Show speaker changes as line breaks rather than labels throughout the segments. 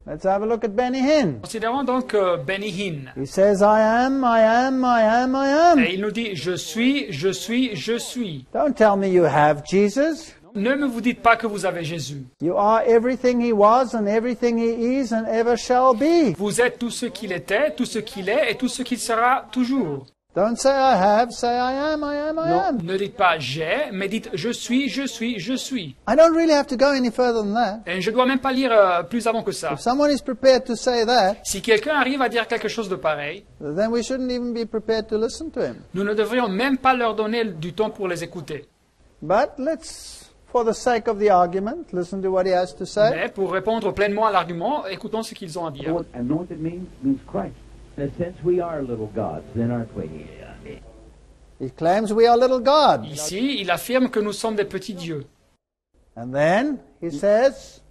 Let's have a look at Benny Hinn.
Considérons donc Benny Hinn.
He says, I am, I am, I am, I am.
Et il nous dit, je suis, je suis, je suis.
Don't tell me you have Jesus.
Ne me vous dites pas que vous avez Jésus.
You are everything he was and everything he is and ever shall be.
Vous êtes tout ce qu'il était, tout ce qu'il est et tout ce qu'il sera toujours.
Don't say I have, say I am, I am, I am.
Ne dites pas j'ai, mais dites je suis, je suis, je suis.
I don't really have to go any further than that.
Et je ne dois même pas lire plus avant que ça.
If someone is prepared to say that,
Si quelqu'un arrive à dire quelque chose de pareil,
then we shouldn't even be prepared to listen to him.
nous ne devrions même pas leur donner du temps pour les écouter.
But let's, for the sake of the argument, listen to what he has to say.
Mais pour répondre pleinement à l'argument, écoutons ce qu'ils ont à dire.
What anointed means Christ. In a sense, we are little gods, then, aren't we?
He claims we are little gods.
Ici, il affirme que nous sommes des petits dieux.
And then he says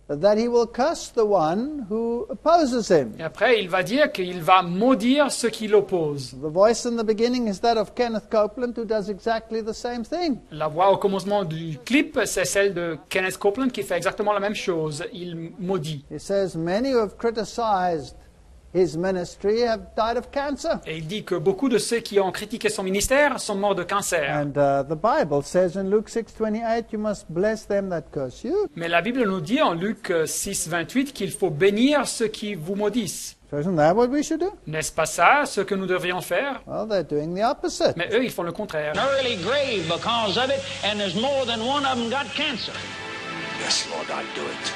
that he will curse the one who opposes him.
Et après, il va dire qu'il va maudire ceux qui l'opposent.
The voice in the beginning is that of Kenneth Copeland, who does exactly the same thing.
La voix au commencement du clip, c'est celle de Kenneth Copeland qui fait exactement la même chose. Il maudit.
He says many who have criticized his ministry have died of cancer.
Et il dit que beaucoup de ceux qui ont critiqué son ministère sont morts de cancer.
And the Bible says in Luke 6:28, you must bless them that curse you.
Mais la Bible nous dit en Luc 6, 28 qu'il faut bénir ceux qui vous maudissent.
So isn't that what we should do?
N'est-ce pas ça ce que nous devrions faire?
Well, they're doing the opposite.
Mais eux, ils font le contraire.
early grave because of it, and there's more than one of them got cancer.
Yes, Lord, I'll do it.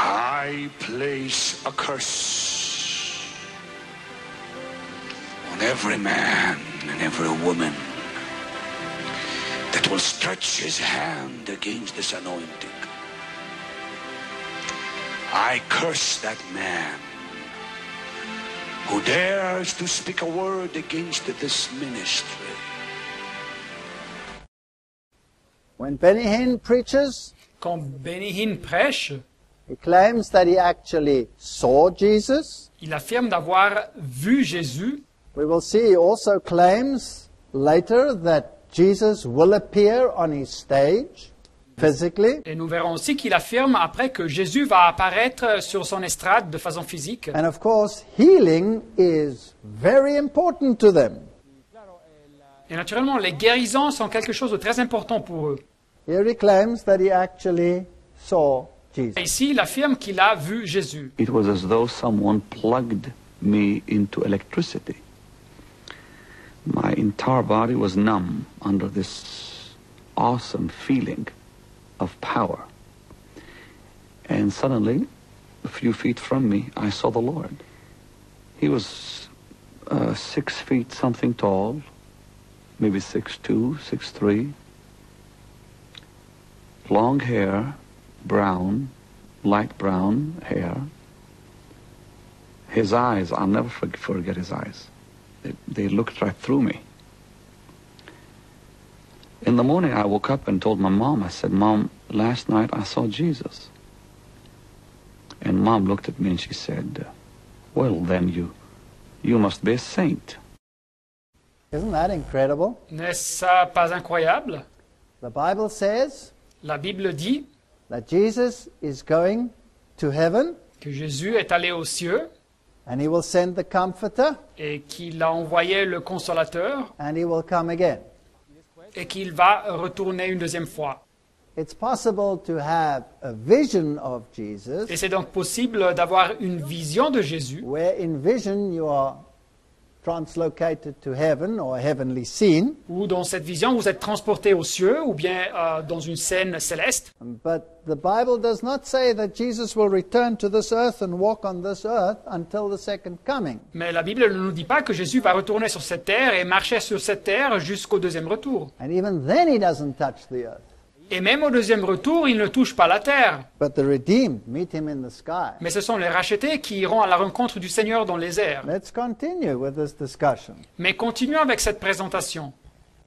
I place a curse on every man and every woman that will stretch his hand against this anointing. I curse that man who dares to speak a word against this ministry.
When Benny Hinn preaches,
Quand Benny Hinn prêche,
he claims that he actually saw Jesus.
il affirme d'avoir vu Jésus.
We will see he also claims later that Jesus will appear on his stage physically.
Et nous verrons aussi qu'il affirme après que Jésus va apparaître sur son estrade de façon physique.
And of course, healing is very important to them.
Et naturellement, les guérisons sont quelque chose de très important pour eux.
Here he claims that he actually saw Jesus.
Et ici, il affirme qu'il a vu Jésus.
It was as though someone plugged me into electricity. My entire body was numb under this awesome feeling of power. And suddenly, a few feet from me, I saw the Lord. He was 6 feet something tall, maybe 6'2", 6'3". Long hair, brown, light brown hair. His eyes, I'll never forget his eyes. They looked right through me. In the morning, I woke up and told my mom, I said, Mom, last night I saw Jesus. And Mom looked at me and she said, well, then you must be a saint.
Isn't that incredible?
N'est-ce pas incroyable?
The Bible says
La Bible dit
that Jesus is going to heaven
que Jésus est allé aux cieux
and he will send the Comforter
et qu'il a envoyé le Consolateur
and he will come again.
et qu'il va retourner une deuxième fois.
It's possible to have a vision of Jesus,
Et c'est donc possible d'avoir une vision de Jésus,
where in vision you are translocated to heaven or a heavenly scene,
où dans cette vision vous êtes transporté aux cieux ou bien dans une scène céleste.
but the Bible does not say that Jesus will return to this earth and walk on this earth until the second coming.
Mais la Bible ne nous dit pas que Jésus va retourner sur cette terre et marcher sur cette terre jusqu'au deuxième retour.
And even then he doesn't touch the earth.
Et même au deuxième retour, il ne touche pas la terre.
But the redeemed meet him in the sky.
Mais ce sont les rachetés qui iront à la rencontre du Seigneur dans les airs.
Let's continue with this discussion.
Mais continuons avec cette présentation.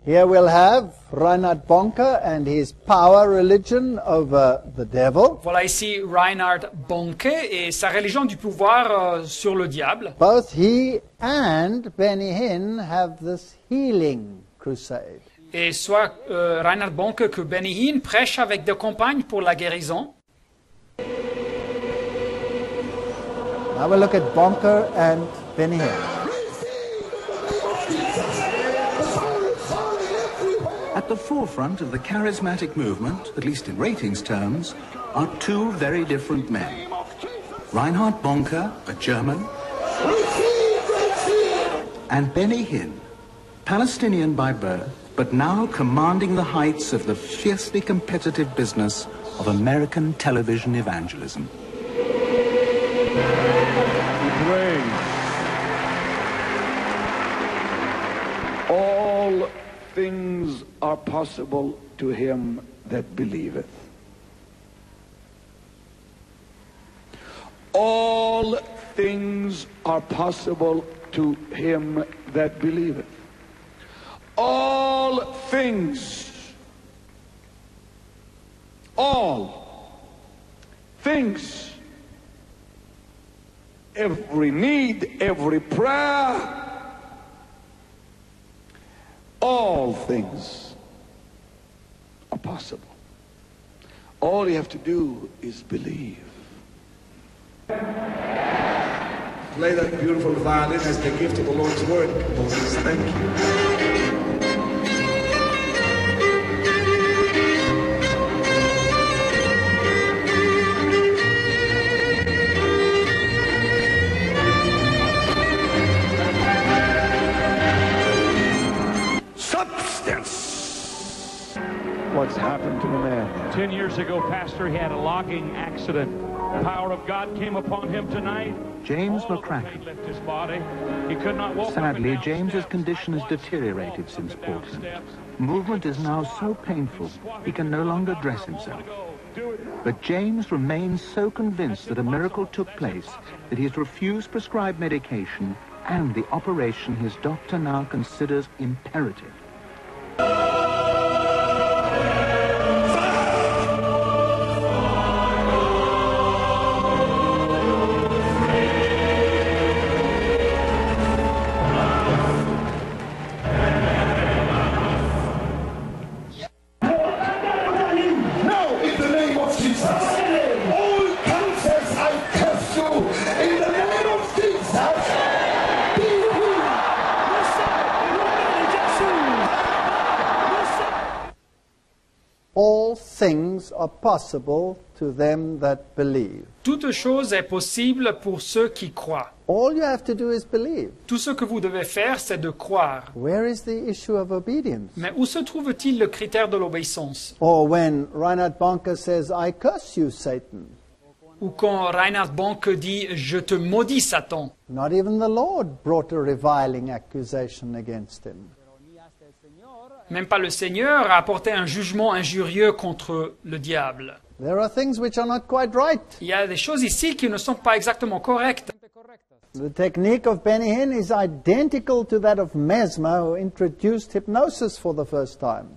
Here we'll have Reinhard Bonke and his power religion over the devil.
Voilà ici Reinhard Bonke et sa religion du pouvoir sur le diable.
Both he and Benny Hinn have this healing crusade.
Et soit Reinhard Bonke que Benny Hinn prêche avec des campagnes pour la guérison.
Now we'll look at Bonker and Benny Hinn.
At the forefront of the charismatic movement, at least in ratings terms, are two very different men. Reinhard Bonker, a German, and Benny Hinn, Palestinian by birth, but now commanding the heights of the fiercely competitive business of American television evangelism.
All things are possible to him that believeth. All things are possible to him that believeth. All things, every need, every prayer, all things are possible. All you have to do is believe.
Play that beautiful violin as the gift of the Lord's word, Moses. Thank you.
What's happened to the man?
10 years ago, Pastor, he had a logging accident. The power of God came upon him tonight.
James
All
McCracken.
the pain left his body. He could not walk up and
Sadly,
down the
James's
steps.
condition has deteriorated since Portland. Movement is now so painful, he can no longer dress himself. But James remains so convinced that a miracle took place that he has refused prescribed medication and the operation his doctor now considers imperative.
All things are possible to them that believe.
Toute chose est possible pour ceux qui croient.
All you have to do is believe.
Tout ce que vous devez faire, c'est de croire.
Where is the issue of obedience?
Mais où se trouve-t-il le critère de l'obéissance?
Or when Reinhard Bonker says, I curse you, Satan.
Ou quand Reinhard Bonke dit « Je te maudis, Satan ».
Not even the Lord brought a reviling accusation against him.
Même pas le Seigneur a apporté un jugement injurieux contre le diable.
There are things which are not quite right.
Il y a des choses ici qui ne sont pas exactement correctes.
The technique of Benny Hinn is identical to that of Mesmer, who introduced hypnosis for the first time.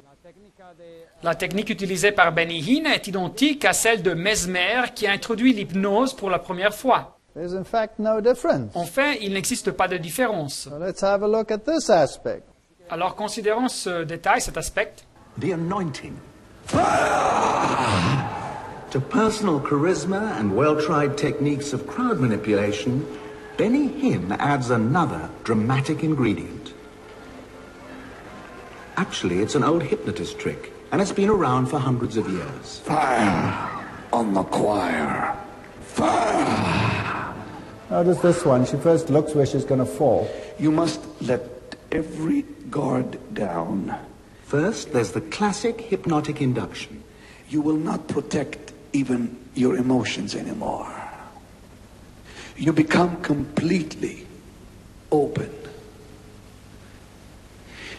La technique utilisée par Benny Hinn est identique à celle de Mesmer qui a introduit l'hypnose pour la première fois.
There's in fact no difference.
En fait, il n'existe pas de différence.
So let's have a look at this aspect.
Alors considérons ce détail, cet aspect.
The anointing. To personal charisma and well-tried techniques of crowd manipulation, Benny Hinn adds another dramatic ingredient. Actually, it's an old hypnotist trick, and it's been around for hundreds of years.
Fire on the choir. Fire.
Notice this one. She first looks where she's going to fall.
You must let every guard down.
First, there's the classic hypnotic induction.
You will not protect even your emotions anymore. You become completely open.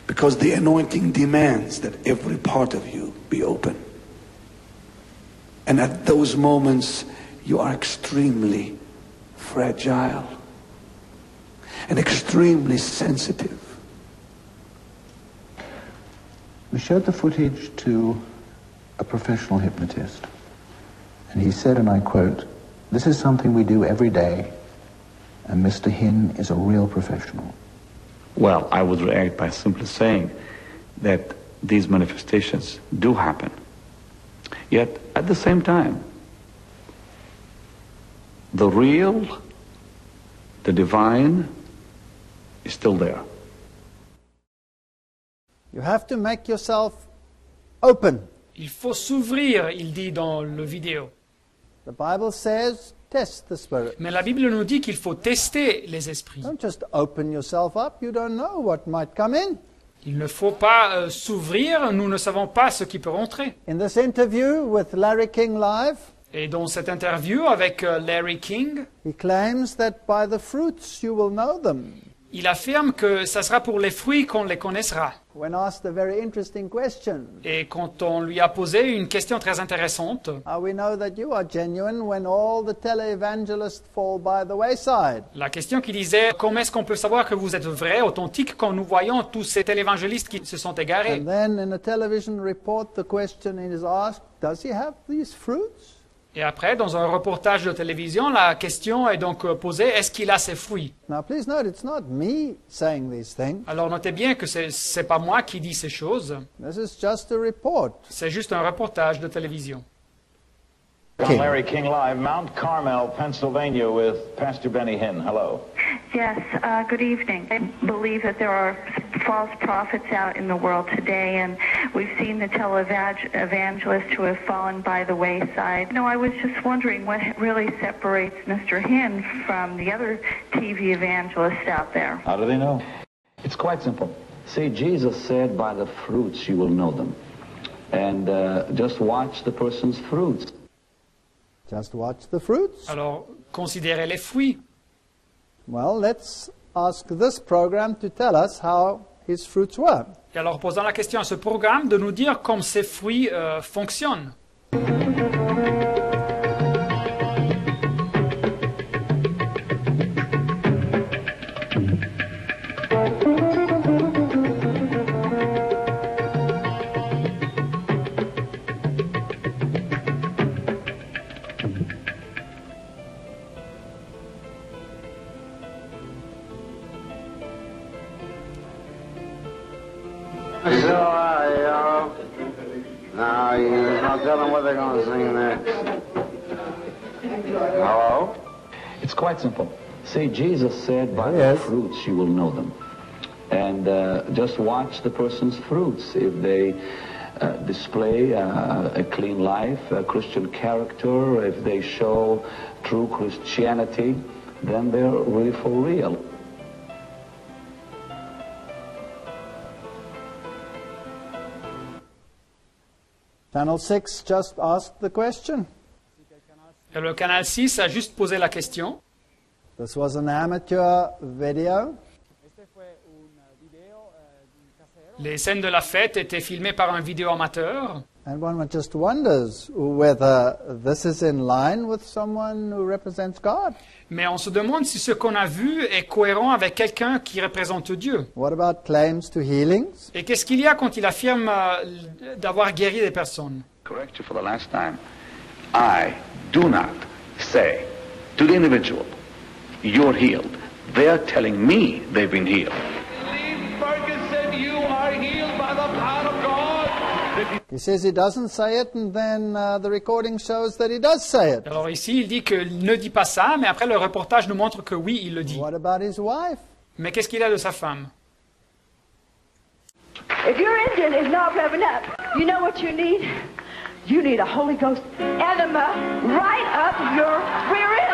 Because the anointing demands that every part of you be open. And at those moments, you are extremely fragile and extremely sensitive.
We showed the footage to a professional hypnotist, and he said, and I quote, "This is something we do every day, and Mr. Hinn is a real professional."
Well, I would react by simply saying that these manifestations do happen. Yet, at the same time, the real The divine is still there.
You have to make yourself open.
Il faut s'ouvrir, il dit dans le vidéo.
The Bible says, test the spirit.
Mais la Bible nous dit qu'il faut tester les esprits.
Don't just open yourself up. You don't know what might come in.
Il ne faut pas s'ouvrir, nous ne savons pas ce qui peut rentrer.
In this interview with Larry King Live,
Et dans cette interview avec Larry King,
he claims that by the fruits you will know them.
il affirme que ça sera pour les fruits qu'on les connaîtra.
When asked a very interesting question,
Et quand on lui a posé une question très intéressante,
how we know that you are genuine when all the televangelists fall by the wayside?
la question qui disait « Comment est-ce qu'on peut savoir que vous êtes vrai, authentique, quand nous voyons tous ces télévangélistes qui se sont égarés ?»
And then in a television report, the question is asked, does he have these fruits?
Et après, dans un reportage de télévision, la question est donc posée, est-ce qu'il a ses fruits?
Now please note, it's not me saying these things.
Alors notez bien que c'est pas moi qui dis ces choses,
This is just a report.
c'est juste un reportage de télévision.
Okay.
Larry King Live, Mount Carmel, Pennsylvania, with Pastor Benny Hinn. Hello.
Yes, good evening. I believe that there are false prophets out in the world today, and we've seen the televangelists who have fallen by the wayside. No, I was just wondering what really separates Mr. Hinn from the other TV evangelists out there.
How do they know? It's quite simple. See, Jesus said, by the fruits you will know them. And just watch the person's fruits.
Just watch the fruits.
Alors, considérez les fruits.
Well, let's ask this program to tell us how his fruits were.
Et alors, posons la question à ce programme de nous dire comment ces fruits fonctionnent.
Now, you don't tell them what they're going to sing next. Hello?
It's quite simple. See, Jesus said, by the fruits you will know them. And just watch the person's fruits. If they display a clean life, a Christian character, if they show true Christianity, then they're really for real.
Channel 6 just asked the question.
Et le canal 6 a juste posé la question.
This was an amateur video.
Les scènes de la fête étaient filmées par un vidéo amateur.
And one just wonders whether this is in line with someone who represents God.
Mais on se demande si ce qu'on a vu est cohérent avec quelqu'un qui représente Dieu.
What about claims to healings?
Et qu'est-ce qu'il y a quand il affirme d'avoir guéri des personnes?
Correct you for the last time. I do not say to the individual, you're healed. They're telling me they've been healed.
Ferguson, you are healed by the power of God.
He says he doesn't say it, and then the recording shows that he does say it.
Alors ici, il dit qu'il ne dit pas ça, mais après le reportage nous montre que oui, il le dit.
What about his wife?
Mais qu'est-ce qu'il a de sa femme?
If your engine is not revving up, you know what you need? You need a Holy Ghost enema right up your rear end.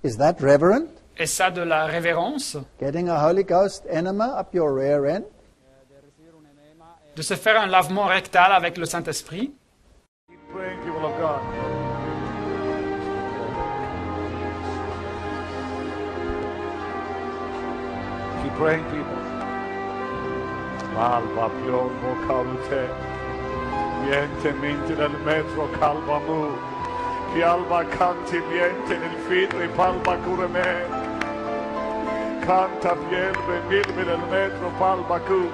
Is that reverent?
Est ça de la révérence?
Getting a Holy Ghost enema up your rear end?
De se faire un lavement rectal avec le Saint-Esprit?
Praying, people of God. Keep praying, people. Alba piovo calute. Niente mente nel metro calva mu. Chi alba canti niente nel fitri palma cure me. Canta fielbe milbe nel metro palma cu.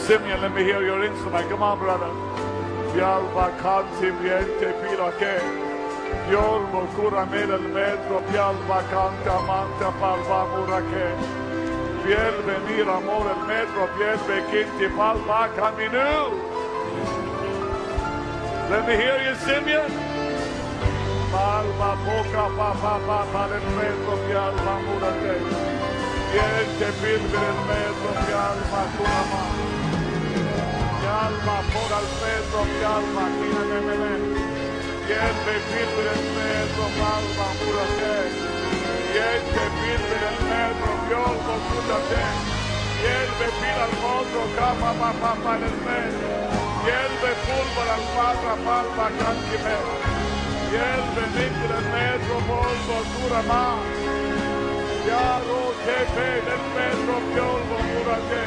Simeon, let me hear your instrument. Come on, brother. Pialba canti niente fino che. Piolvo cura me nel metro. Pialba canta manta palma mura che. Pielbe mira amore il metro. Pielbe quinti palma caminu. Let me hear you, Simeon. Alma poca pa del metro che alma murate. Niente pilgrim del metro che alma curama. Che alma por al metro che alma china memene. Niente pilgrim del metro che alma murate. Niente pilgrim del metro che olgo curate. Niente pila al mondo capa pa del metro. Niente pulvera al patra palma canti metro. Yel benedicere il metro volvo dura ma Yaro tepe del metro piolvo murate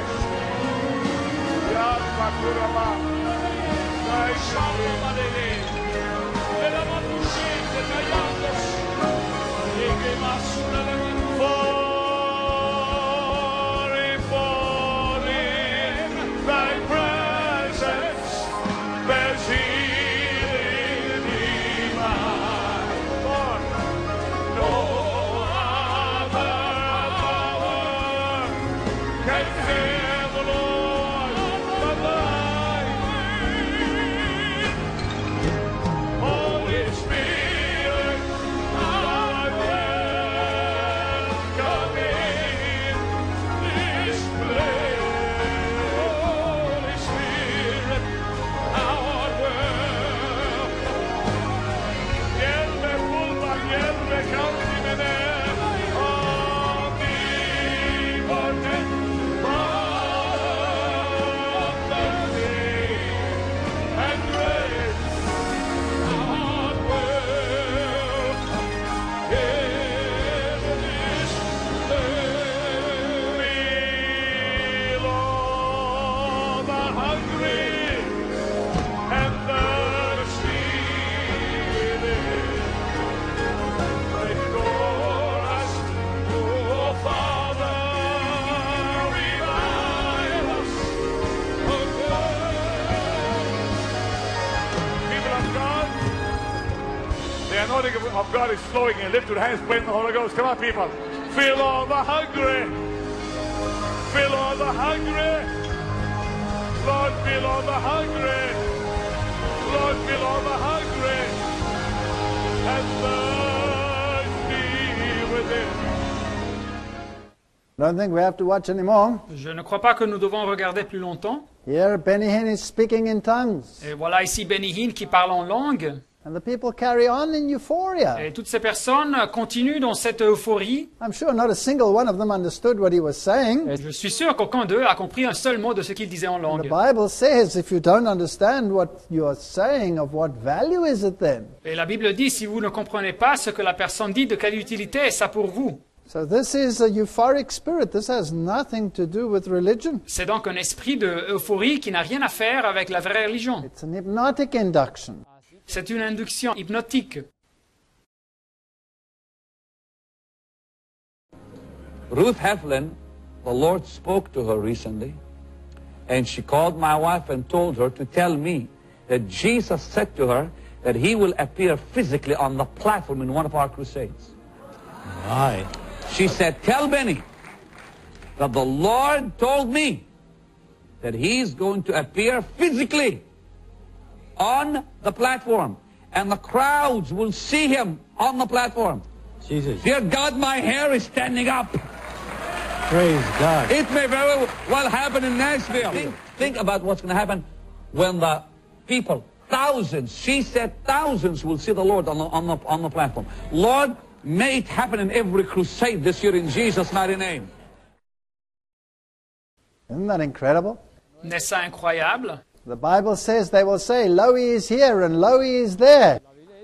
Yalma dura ma Dai shalom alele Nella matuscente tagliandos E che massura le fuori Thy presence there's healing divine Lord no other power can fill the Lord but thine Holy Spirit I welcome in this place Holy Spirit our welcome Niente pulva, niente cantimene Omnipotent Father and grace our welcome in this place Feel all the hungry and thirsty within. Restore us, oh Father, revive us again. People of God, the anointing of God is flowing in. Lift your hands, pray in the Holy Ghost. Come on, people. Feel all the hungry. Feel all the hungry. Lord, feel all the hungry. Lord, feel all the hungry and thirsty within.
Don't think we have to watch anymore.
Je ne crois pas que nous devons regarder plus longtemps.
Here, Benny Hinn is speaking in tongues.
Et voilà ici Benny Hinn qui parle en langue.
And the people carry on in euphoria.
Et toutes ces personnes continuent dans cette euphorie.
I'm sure not a single one of them understood what he was saying.
Et je suis sûr qu'aucun d'eux a compris un seul mot de ce qu'il disait en
The
langue.
Bible says if you don't understand what you're saying, of what value is it then?
Et la Bible dit, si vous ne comprenez pas ce que la personne dit, de quelle utilité est ça pour vous?
So this is a euphoric spirit. This has nothing to do with religion.
C'est donc un esprit de euphorie qui n'a rien à faire avec la vraie religion.
It's an hypnotic induction.
C'est une induction hypnotique.
Ruth Heflin, the Lord spoke to her recently, and she called my wife and told her to tell me that Jesus said to her that he will appear physically on the platform in one of our crusades.
Right.
She said, tell Benny that the Lord told me that he's going to appear physically on the platform, and the crowds will see him on the platform.
Jesus.
Dear God, my hair is standing up.
Praise God.
It may very well happen in Nashville. Think about what's going to happen when the people, thousands, she said thousands will see the Lord on the platform. Lord, may it happen in every crusade this year in Jesus' mighty name.
Isn't that incredible?
N'est-ce pas incroyable?
The Bible says they will say, lo, he is here and lo, he is there.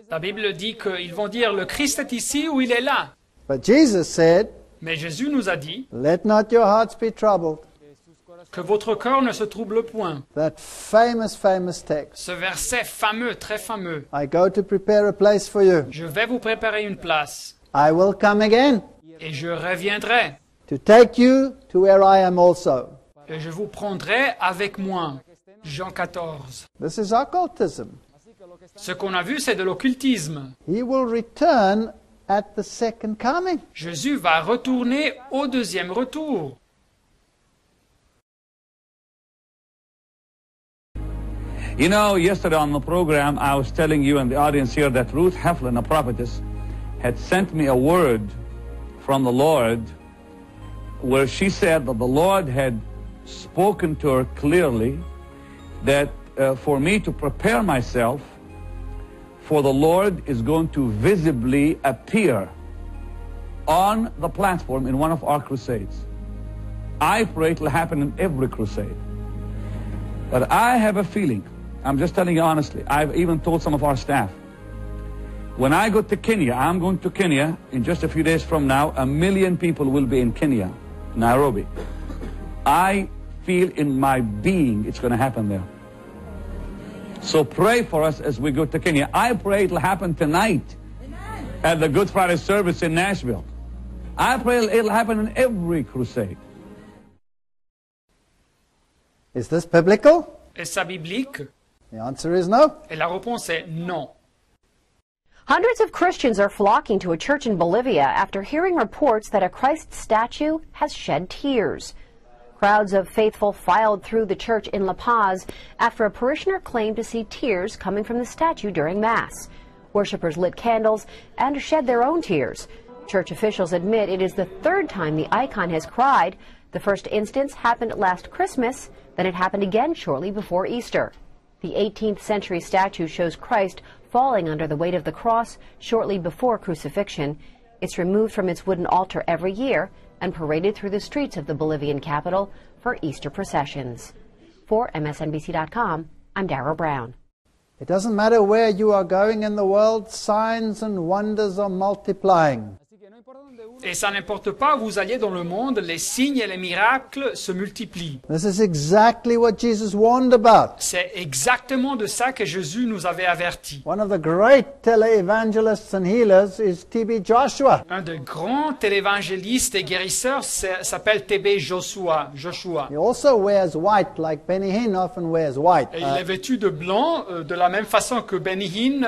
La Bible dit qu'ils vont dire, le Christ est ici ou il est là.
But Jesus said,
Mais Jésus nous a dit,
let not your hearts be troubled.
que votre cœur ne se trouble point.
That famous text.
Ce verset fameux, très fameux.
I go to prepare a place for you.
Je vais vous préparer une place.
I will come again.
Et je reviendrai.
To take you to where I am also.
Et je vous prendrai avec moi. Jean 14.
This is occultism.
Ce qu'on a vu, c'est de l'occultisme.
He will return at the second coming.
Jésus va retourner au deuxième retour.
You know, yesterday on the program, I was telling you and the audience here that Ruth Heflin, a prophetess, had sent me a word from the Lord where she said that the Lord had spoken to her clearly that for me to prepare myself, for the Lord is going to visibly appear on the platform in one of our crusades. I pray it will happen in every crusade. But I have a feeling, I'm just telling you honestly, I've even told some of our staff, when I go to Kenya, I'm going to Kenya in just a few days from now, 1 million people will be in Kenya, Nairobi. I feel in my being it's going to happen there. So pray for us as we go to Kenya. I pray it will happen tonight at the Good Friday service in Nashville. I pray it'll happen in every crusade.
Is this biblical?
Est-ce ça biblique?
The answer is no.
Et la réponse est non.
Hundreds of Christians are flocking to a church in Bolivia after hearing reports that a Christ statue has shed tears. Crowds of faithful filed through the church in La Paz after a parishioner claimed to see tears coming from the statue during Mass. Worshippers lit candles and shed their own tears. Church officials admit it is the third time the icon has cried. The first instance happened last Christmas, then it happened again shortly before Easter. The 18th century statue shows Christ falling under the weight of the cross shortly before crucifixion. It's removed from its wooden altar every year and paraded through the streets of the Bolivian capital for Easter processions. For MSNBC.com, I'm Darrell Brown.
It doesn't matter where you are going in the world, signs and wonders are multiplying.
Et ça n'importe pas où vous alliez dans le monde, les signes et les miracles se multiplient.
This is exactly what Jesus warned about.
C'est exactement de ça que Jésus nous avait averti.
One of the great televangelists and healers is T.B. Joshua.
Un des grands télévangélistes et guérisseurs s'appelle T.B. Joshua.
He also wears white, like Benny Hinn often wears white.
Et il est vêtu de blanc, de la même façon que Benny Hinn,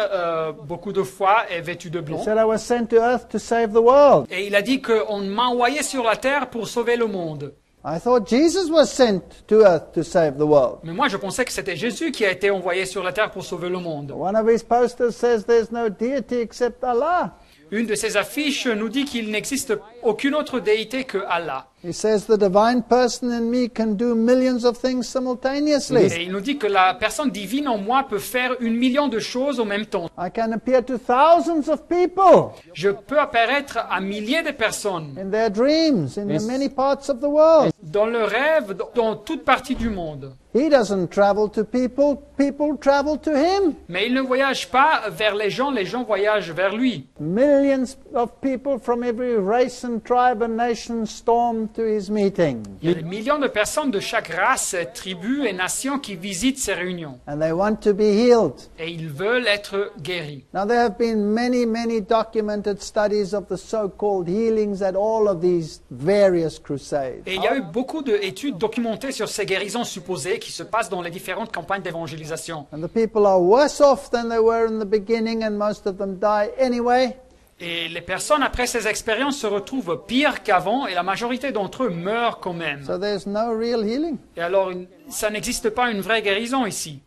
beaucoup de fois, est vêtu de blanc.
He said, I was sent to earth to save the world.
Et il a dit qu'on m'a envoyé sur la terre pour sauver le monde.
I thought Jesus was sent to earth to save the world.
Mais moi, je pensais que c'était Jésus qui a été envoyé sur la terre pour sauver le monde.
One of his posters says there's no deity except Allah.
Une de ses affiches nous dit qu'il n'existe aucune autre déité que Allah.
He says the divine person in me can do millions of things simultaneously.
Et il nous dit que la personne divine en moi peut faire 1 million de choses en même temps.
I can appear to thousands of people.
Je peux apparaître à milliers de personnes.
In their dreams, in many parts of the world.
Dans leurs rêves, dans toute partie du monde.
He doesn't travel to people, people travel to him.
Mais il ne voyage pas vers les gens voyagent vers lui.
Millions of people from every race and tribe and nation storm to his meeting.
Il y a des millions de personnes de chaque race, tribu et nation qui visitent ces réunions.
And they want to be healed.
Et ils veulent être guéris.
Now there have been many documented studies of the so-called healings at all of these various crusades.
Et il y a eu beaucoup d'études documentées sur ces guérisons supposées qui se passent dans les différentes campagnes d'évangélisation.
And the people are worse off than they were in the beginning, and most of them die anyway.
Et les personnes après ces expériences se retrouvent pire qu'avant, et la majorité d'entre eux meurent quand même.
So there's no real healing.
Et alors, ça n'existe pas une vraie guérison ici.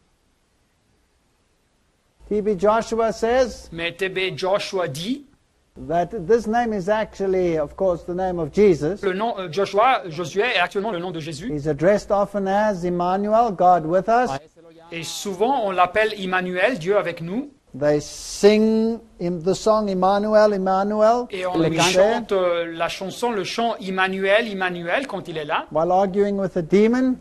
T.B. Joshua says.
Mais T.B. Joshua dit.
That this name is actually, of course, the name of Jesus.
Le nom Josué est actuellement le nom de Jésus.
He's addressed often as Emmanuel, God with us.
Et souvent on l'appelle Emmanuel, Dieu avec nous.
They sing the song Emmanuel, Emmanuel.
Et on lui chante la chanson, le chant Emmanuel, Emmanuel quand il est là.
While arguing with a demon.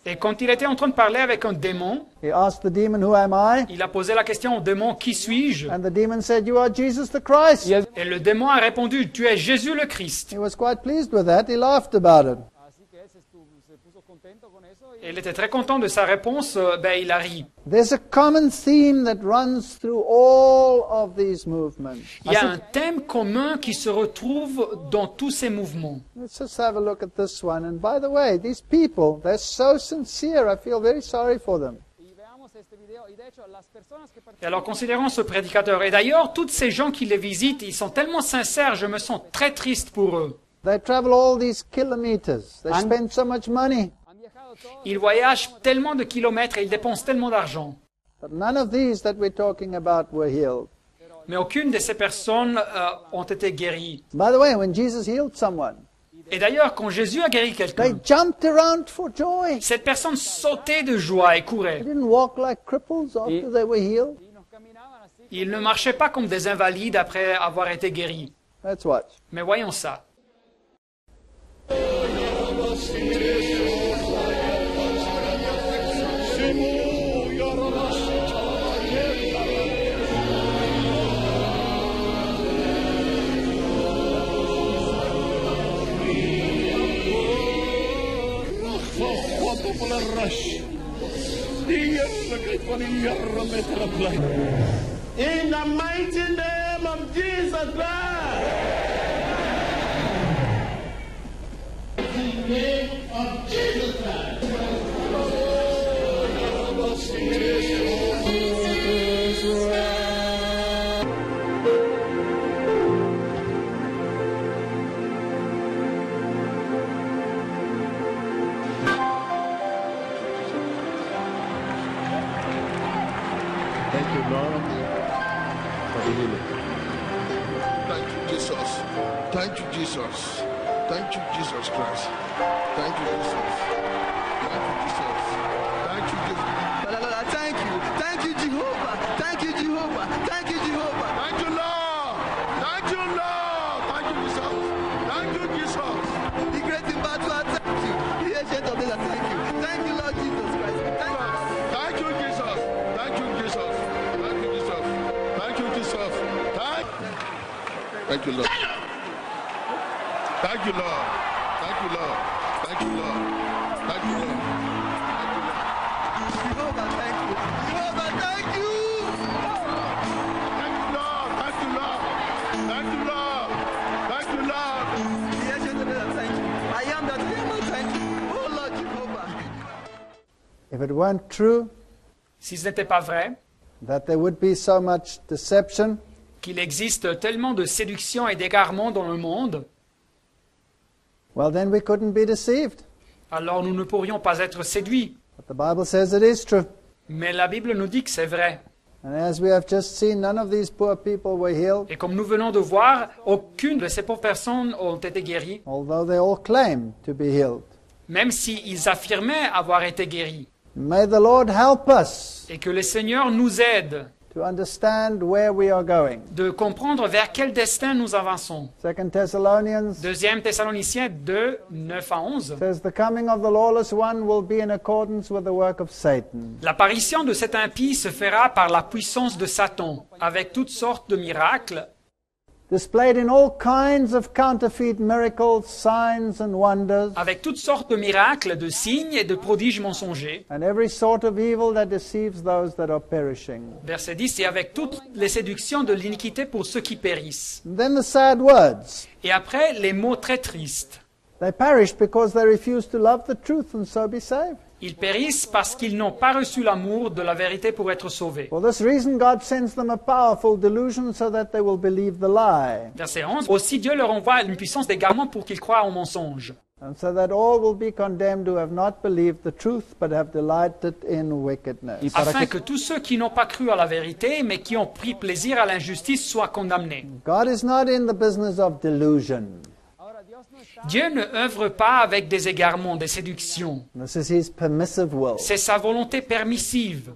Et quand il était en train de parler avec un démon,
he asked the demon, "Who am I?"
Il a posé la question au démon, qui suis-je?
And the demon said, "You are Jesus the Christ."
Et le démon a répondu, tu es Jésus le Christ.
He was quite pleased with that. He laughed about it.
Et il était très content de sa réponse, il a ri.
There's a common theme that runs through all of these movements.
Il y a un thème commun qui se retrouve dans tous ces mouvements.
Let's just have a look at this one. And by the way, these people, they're so sincere. I feel very sorry for them.
Et alors considérons ce prédicateur. Et d'ailleurs, tous ces gens qui les visitent, ils sont tellement sincères, je me sens très triste pour eux.
They travel all these kilometers. They spend so much money.
Il voyage tellement de kilomètres et il dépense tellement d'argent.
But none of these that we're talking about were healed.
Mais aucune de ces personnes ont été guéries.
By the way, when Jesus healed someone,
Et d'ailleurs, quand Jésus a guéri
they
quelqu'un,
jumped around for joy.
cette personne sautait de joie et
They
courait.
didn't walk like cripples after they were healed.
Ils ne marchaient pas comme des invalides après avoir été guéris.
Let's watch.
Mais voyons ça.
In the mighty name of Jesus Christ. In the name of Jesus Christ.
Thank you, Lord, for the healing. Thank you, Jesus. Thank you, Jesus. Thank you, Jesus Christ. Thank you, Jesus. Thank you, Jesus. Thank you, Jesus.
Thank you. Thank you, Jehovah. Thank you, Jehovah. Thank you, Jehovah.
Thank you, Lord. Thank you, Lord. Thank you, Jesus. Thank you, Jesus.
The great in battle, I thank you. The ancient of days, I thank you. Thank you, Lord Jesus Christ.
Thank you, Jesus. Thank you, Jesus. Thank you, Jesus. Thank you, Jesus. Thank you, Lord. Thank you, Lord. Thank you, Lord. Thank you, Lord. Thank you, Lord.
Jehovah, thank you. Jehovah, thank you.
Thank you, Lord. Thank you, Lord. Thank you, Lord. Thank you, Lord.
The ancient of days, I thank you. I am that I am, I thank you. Oh, Lord Jehovah.
If it weren't true
Si ce n'était pas vrai,
that there would be so much deception,
qu'il existe tellement de séduction et d'égarement dans le monde,
well, then we couldn't be deceived.
alors nous ne pourrions pas être séduits.
But the Bible says it is true.
Mais la Bible nous dit que c'est vrai.
And as we have just seen, none of these poor people were healed,
Et comme nous venons de voir, aucune de ces pauvres personnes ont été guéries,
although they all claim to be healed.
même s'ils affirmaient avoir été guéris.
May the Lord help us
Et que le Seigneur nous aide
to understand where we are going.
de comprendre vers quel destin nous avançons.
2 Thessalonians
2 Thessaloniciens 2, 9 à 11.
says the coming of the lawless one will be in accordance with the work of Satan.
L'apparition de cet impie se fera par la puissance de Satan, avec toutes sortes de miracles,
Displayed in all kinds of counterfeit miracles, signs and wonders,
avec toutes sortes de miracles, de signes et de prodiges mensongers.
and every sort of evil that deceives those that are perishing.
Verset 10, et avec toutes les séductions de l'iniquité pour ceux qui périssent.
And then the sad words.
Et après, les mots très tristes.
They perish because they refuse to love the truth and so be saved.
Ils périssent parce qu'ils n'ont pas reçu l'amour de la vérité pour être sauvés.
For this reason, God sends them a powerful delusion so that they will believe the lie,
Verset 11, aussi Dieu leur envoie une puissance d'égarement pour qu'ils croient au mensonge,
and so that all will be condemned who have not believed the truth but have delighted in wickedness.
afin que tous ceux qui n'ont pas cru à la vérité, mais qui ont pris plaisir à l'injustice, soient condamnés.
God is not in the business of delusion.
Dieu ne œuvre pas avec des égarements, des séductions.
This is His permissive will.
C'est sa volonté permissive.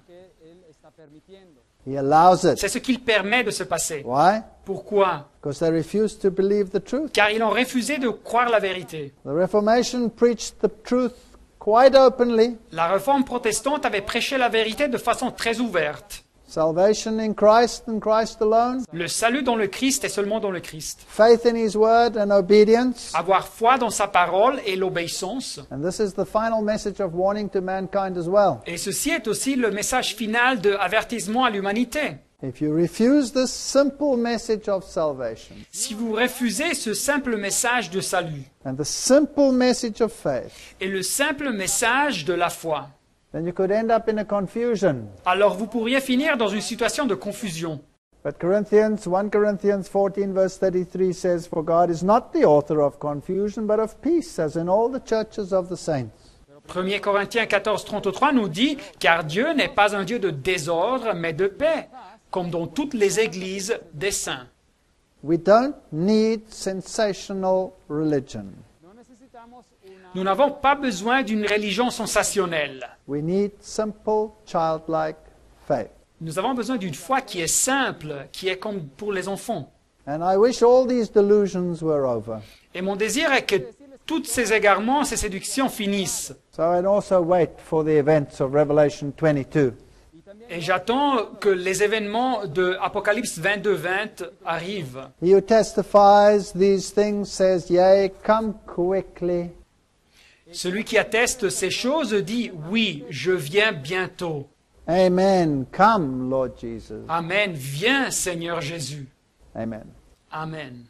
He allows it.
C'est ce qu'il permet de se passer.
Why?
Pourquoi?
Because they refuse to believe the truth.
Car ils ont refusé de croire la vérité.
The Reformation preached the truth quite openly.
La réforme protestante avait prêché la vérité de façon très ouverte.
Salvation in Christ and Christ alone.
Le salut dans le Christ et seulement dans le Christ.
Faith in His word and obedience.
Avoir foi dans sa parole et l'obéissance.
And this is the final message of warning to mankind as well.
Et ceci est aussi le message final d'avertissement à l'humanité.
If you refuse this simple message of salvation
Si vous refusez ce simple message de salut
and the simple message of faith,
et le simple message de la foi,
then you could end up in a confusion.
alors vous pourriez finir dans une situation de confusion.
But 1 Corinthians 14 verse 33 says, For God is not the author of confusion, but of peace, as in all the churches of the saints.
1 Corinthiens 14, 33 nous dit « Car Dieu n'est pas un Dieu de désordre, mais de paix, comme dans toutes les églises des saints. »
We don't need sensational religion.
Nous n'avons pas besoin d'une religion sensationnelle.
We need simple, childlike faith.
Nous avons besoin d'une foi qui est simple, qui est comme pour les enfants.
And I wish all these delusions were over.
Et mon désir est que tous ces égarements, ces séductions finissent.
So I'd also wait for the events of Revelation 22.
Et j'attends que les événements de Apocalypse 22-20 arrivent.
He who testifies these things says, Yea, come quickly.
Celui qui atteste ces choses dit « Oui, je viens bientôt. »
Amen. Come, Lord Jesus.
Amen. Viens, Seigneur Jésus.
Amen.
Amen.